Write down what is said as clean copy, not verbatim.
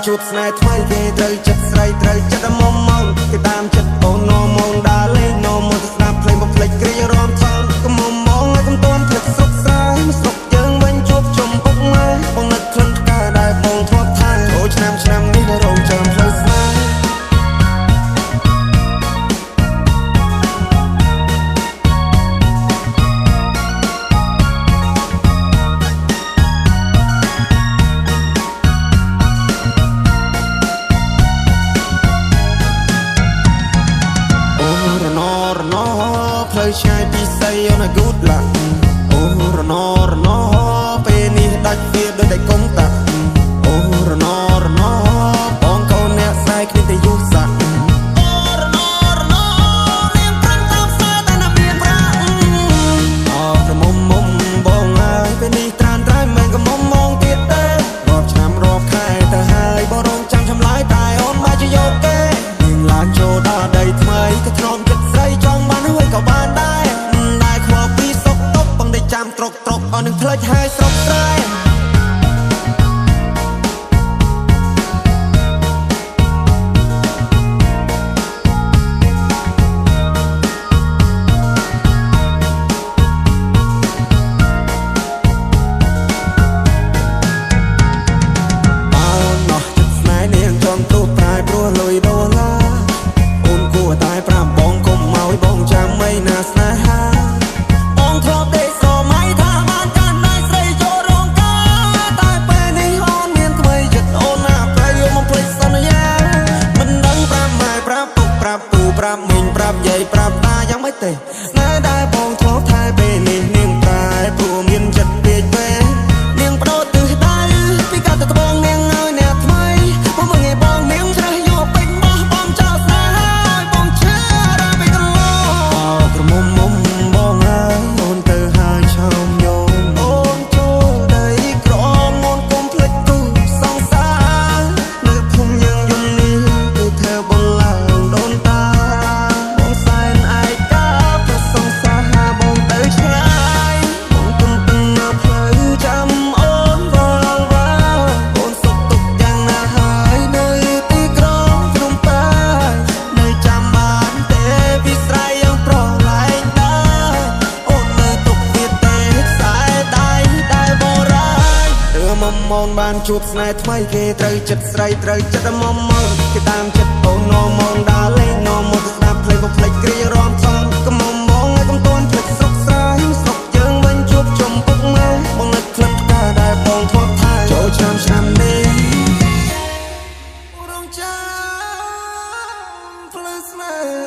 ជួបស្នេហ៍ថ្មីគេត្រូវចិត្តស្រីត្រូវចិត្តមុំមកគេតាមចិត្តអូននោមងដើរលេងនោមងស្ដាប់ភ្លេងបំភ្លេចគ្រារំថងកុំមុំមកឲ្យកុំទាន់ភ្លេចសុខស្រាយស្រុកយើងវិញជួបជុំពុកម៉ែបងនឹកក្លិនផ្កាដែលបងធ្លាប់ថាអូឆ្នាំនេះរងចាំផ្លូវស្នេហ៍ផ្លូវឆ្ងាយពីស័យអូន good luck អូរណពេលនេះដាច់វាដូចតែកុំតាក់អូរណបងកូនអ្នកស្រីគ្នាតែយុសាក់អូរណរៀងប្រាំងតាមផ្សារតែណាមានប្រាក់អោក្រមុំបងហើយពេលនេះត្រានត្រៃមិនក៏មុំមងទៀតទេរាប់ឆ្នាំរាប់ខែទៅហើយបងរងចាំឆ្លើយតែអូនមកជាយកគេនឹងឡើងចូលដល់ដីថ្មីក៏ធ្នមចិត្តស្រីចង់បានហើយក៏បានដែរខ្វល់ពីសុខទុក្ខបងได้ចាំត្រុកអស់នឹងផ្លេចហើយស្រុកស្រែប្រាប់យាយប្រាប់តាយ៉ាងម៉េចទេស្នេហ៍ដែលបងធ្លាប់ថែពេលនេះនាងប្រែព្រោះមានចិត្តពេកពេលនាងបដូរទិសដៅពីកាត់ទៅត្បូងនាងឲ្យអ្នកថ្មីមកមើលងាយបងនាងជ្រើសយកពេញបោះបងចោលស្នេហ៍ឲ្យបងឈឺរ៉ាពីកន្លងអោក្រមុំបងហើយអូនទៅហើយឆោមញោមអូនចូលដីក្រមអូនគុំភ្លេចគូសង្សារនៅភូមិយើងយំនេះគឺធ្វើបងឡើងដូនតាមុំបានជួបស្នេហ៍ថ្មីគេត្រូវចិត្តស្រីត្រូវចិត្តមុំមកគេតាមចិត្តអូននោមងដើរលេងនោមមកស្ដាប់ភ្លេងបំភ្លេចគ្រារំថងកុំមុំមកឲ្យកុំទាន់ភ្លេចសុខស្រាយស្រុកយើងវិញជួបជុំពុកម៉ែបងនឹកក្លិនផ្កាដែលបងធ្លាប់ថាចូលឆ្នាំនេះរងចាំផ្លូវស្នេហ៍